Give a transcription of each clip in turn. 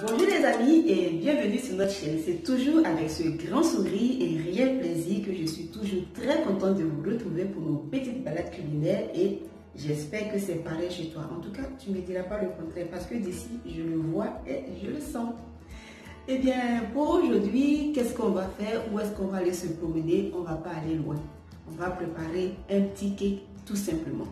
Bonjour les amis et bienvenue sur notre chaîne. C'est toujours avec ce grand sourire et réel plaisir que je suis toujours très contente de vous retrouver pour nos petites balades culinaires et j'espère que c'est pareil chez toi. En tout cas, tu ne me diras pas le contraire parce que d'ici, je le vois et je le sens. Eh bien, pour aujourd'hui, qu'est-ce qu'on va faire? Où est-ce qu'on va aller se promener? On ne va pas aller loin. On va préparer un petit cake tout simplement.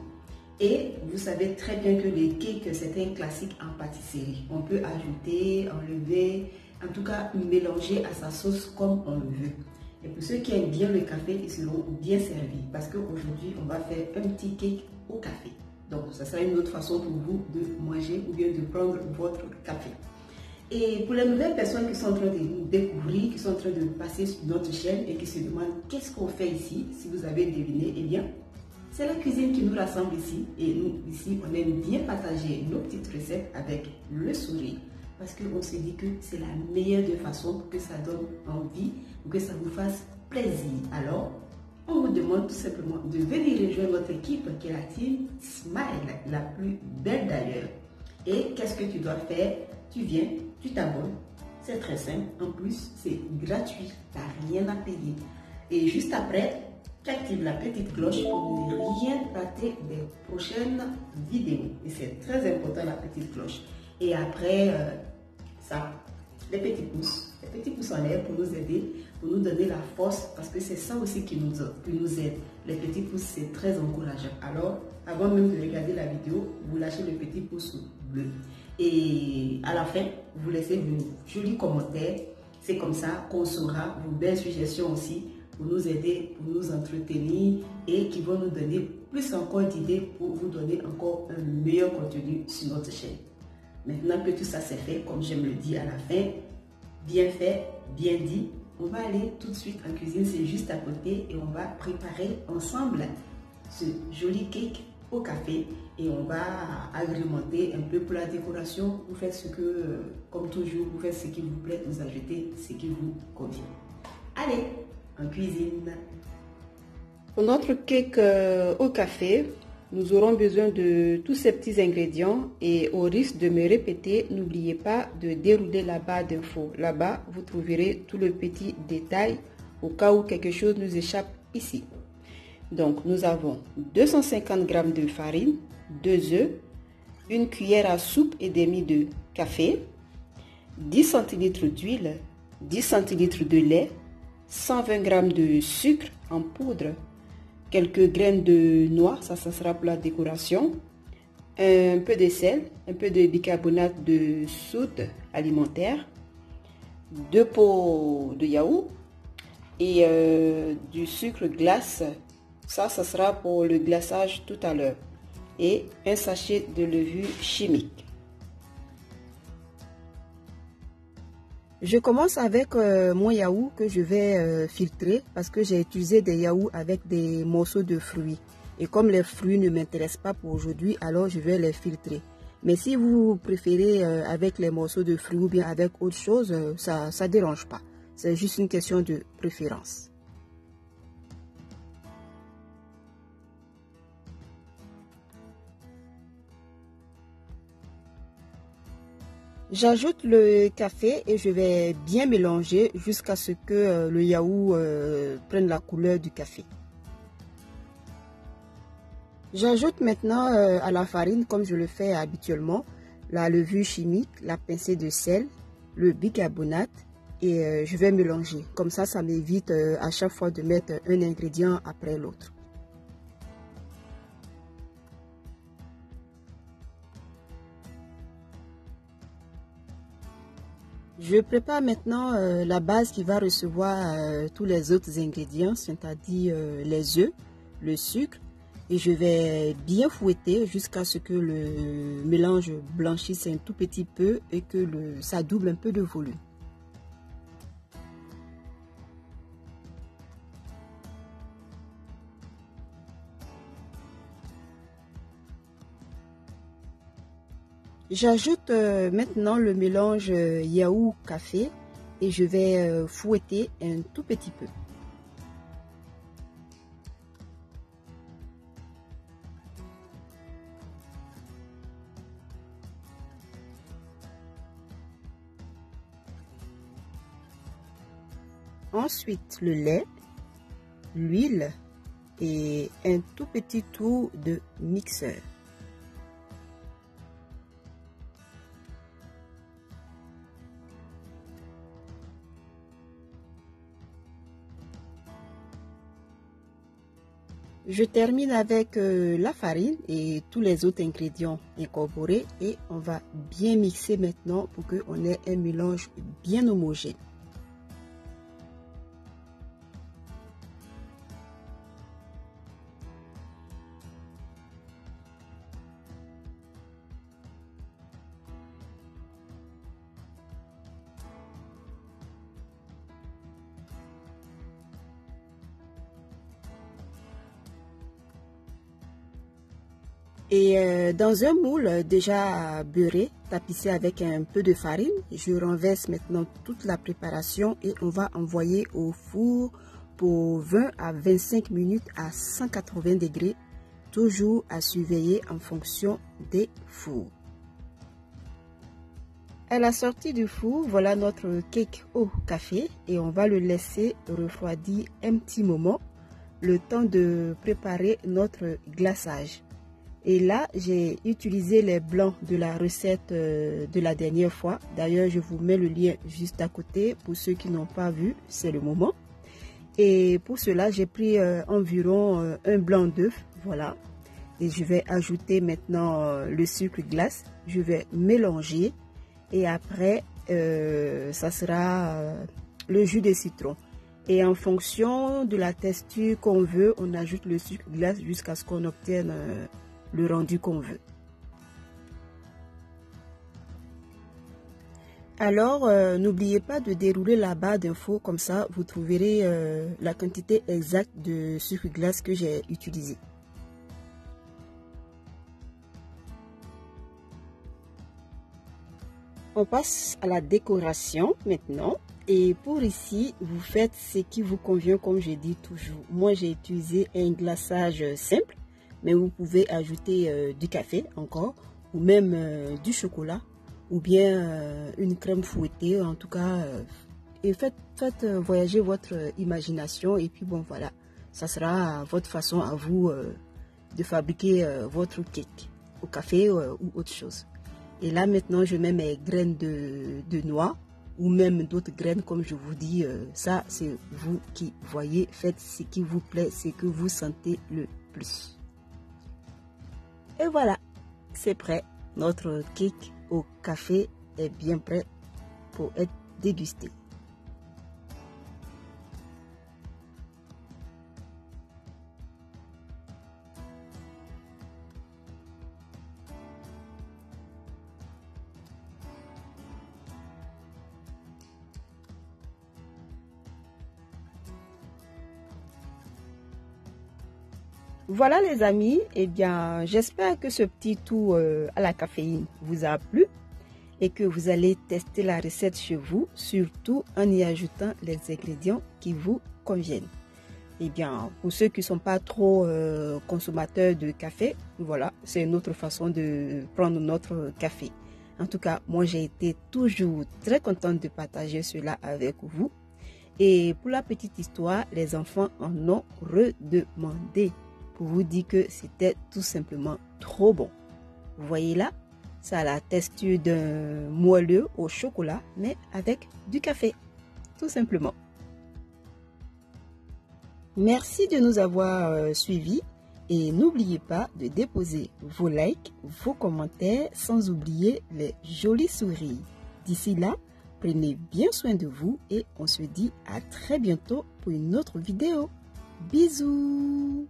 Et vous savez très bien que les cakes, c'est un classique en pâtisserie. On peut ajouter, enlever, en tout cas mélanger à sa sauce comme on le veut. Et pour ceux qui aiment bien le café, ils seront bien servis parce qu'aujourd'hui, on va faire un petit cake au café. Donc, ça sera une autre façon pour vous de manger ou bien de prendre votre café. Et pour les nouvelles personnes qui sont en train de nous découvrir, qui sont en train de passer sur notre chaîne et qui se demandent qu'est-ce qu'on fait ici, si vous avez deviné, eh bien, c'est la cuisine qui nous rassemble ici et nous, ici, on aime bien partager nos petites recettes avec le sourire parce qu'on se dit que c'est la meilleure des façons pour que ça donne envie, pour que ça vous fasse plaisir. Alors, on vous demande tout simplement de venir rejoindre notre équipe qui est la team Smile, la plus belle d'ailleurs. Et qu'est-ce que tu dois faire? Tu viens, tu t'abonnes, c'est très simple, en plus c'est gratuit, tu n'as rien à payer. Et juste après, tu actives la petite cloche pour ne rien rater des prochaines vidéos. Et c'est très important la petite cloche. Et après, ça, les petits pouces en l'air pour nous aider, pour nous donner la force, parce que c'est ça aussi qui nous aide. Les petits pouces, c'est très encourageant. Alors, avant même de regarder la vidéo, vous lâchez le petit pouce bleu. Et à la fin, vous laissez vos jolis commentaires. C'est comme ça qu'on saura vos belles suggestions aussi pour nous aider, pour nous entretenir et qui vont nous donner plus encore d'idées pour vous donner encore un meilleur contenu sur notre chaîne. Maintenant que tout ça c'est fait, comme j'aime le dire à la fin, bien fait, bien dit, on va aller tout de suite en cuisine, c'est juste à côté et on va préparer ensemble ce joli cake au café et on va agrémenter un peu pour la décoration. Vous faites ce que, comme toujours, vous faites ce qui vous plaît, vous ajoutez ce qui vous convient. Allez, en cuisine. Pour notre cake au café, nous aurons besoin de tous ces petits ingrédients et au risque de me répéter, n'oubliez pas de dérouler la barre d'infos. Là-bas, vous trouverez tout le petit détail au cas où quelque chose nous échappe ici. Donc, nous avons 250 g de farine, 2 œufs, une cuillère à soupe et demi de café, 10 centilitres d'huile, 10 centilitres de lait, 120 g de sucre en poudre, quelques graines de noix, ça sera pour la décoration, un peu de sel, un peu de bicarbonate de soude alimentaire, 2 pots de yaourt et du sucre glace, ça sera pour le glaçage tout à l'heure, et un sachet de levure chimique. Je commence avec mon yaourt que je vais filtrer parce que j'ai utilisé des yaourts avec des morceaux de fruits. Et comme les fruits ne m'intéressent pas pour aujourd'hui, alors je vais les filtrer. Mais si vous préférez avec les morceaux de fruits ou bien avec autre chose, ça ne dérange pas. C'est juste une question de préférence. J'ajoute le café et je vais bien mélanger jusqu'à ce que le yaourt prenne la couleur du café. J'ajoute maintenant à la farine, comme je le fais habituellement, la levure chimique, la pincée de sel, le bicarbonate et je vais mélanger. Comme ça m'évite à chaque fois de mettre un ingrédient après l'autre. Je prépare maintenant la base qui va recevoir tous les autres ingrédients, c'est-à-dire les œufs, le sucre, et je vais bien fouetter jusqu'à ce que le mélange blanchisse un tout petit peu et que ça double un peu de volume. J'ajoute maintenant le mélange yaourt-café et je vais fouetter un tout petit peu. Ensuite, le lait, l'huile et un tout petit tour de mixeur. Je termine avec la farine et tous les autres ingrédients incorporés et on va bien mixer maintenant pour qu'on ait un mélange bien homogène. Et dans un moule déjà beurré, tapissé avec un peu de farine, je renverse maintenant toute la préparation et on va envoyer au four pour 20 à 25 minutes à 180 degrés, toujours à surveiller en fonction des fours. À la sortie du four, voilà notre cake au café et on va le laisser refroidir un petit moment, le temps de préparer notre glaçage. Et là, j'ai utilisé les blancs de la recette de la dernière fois. D'ailleurs, je vous mets le lien juste à côté. Pour ceux qui n'ont pas vu, c'est le moment. Et pour cela, j'ai pris environ un blanc d'œuf. Voilà. Et je vais ajouter maintenant le sucre glace. Je vais mélanger. Et après, ça sera le jus de citron. Et en fonction de la texture qu'on veut, on ajoute le sucre glace jusqu'à ce qu'on obtienne le rendu qu'on veut. Alors, n'oubliez pas de dérouler la barre d'infos, comme ça vous trouverez la quantité exacte de sucre glace que j'ai utilisé. On passe à la décoration maintenant. Et pour ici, vous faites ce qui vous convient comme je dis toujours. Moi, j'ai utilisé un glaçage simple. Mais vous pouvez ajouter du café encore, ou même du chocolat, ou bien une crème fouettée, en tout cas. Et faites voyager votre imagination. Et puis bon, voilà, ça sera votre façon à vous de fabriquer votre cake au café ou autre chose. Et là, maintenant, je mets mes graines de noix, ou même d'autres graines, comme je vous dis. Ça, c'est vous qui voyez. Faites ce qui vous plaît, ce que vous sentez le plus. Et voilà, c'est prêt. Notre cake au café est bien prêt pour être dégusté. Voilà les amis, eh bien j'espère que ce petit tour à la caféine vous a plu et que vous allez tester la recette chez vous, surtout en y ajoutant les ingrédients qui vous conviennent. Eh bien pour ceux qui ne sont pas trop consommateurs de café, voilà, c'est une autre façon de prendre notre café. En tout cas, moi j'ai été toujours très contente de partager cela avec vous. Et pour la petite histoire, les enfants en ont redemandé. Pour vous dire que c'était tout simplement trop bon. Vous voyez là, ça a la texture d'un moelleux au chocolat, mais avec du café, tout simplement. Merci de nous avoir suivis et n'oubliez pas de déposer vos likes, vos commentaires, sans oublier les jolis sourires. D'ici là, prenez bien soin de vous et on se dit à très bientôt pour une autre vidéo. Bisous!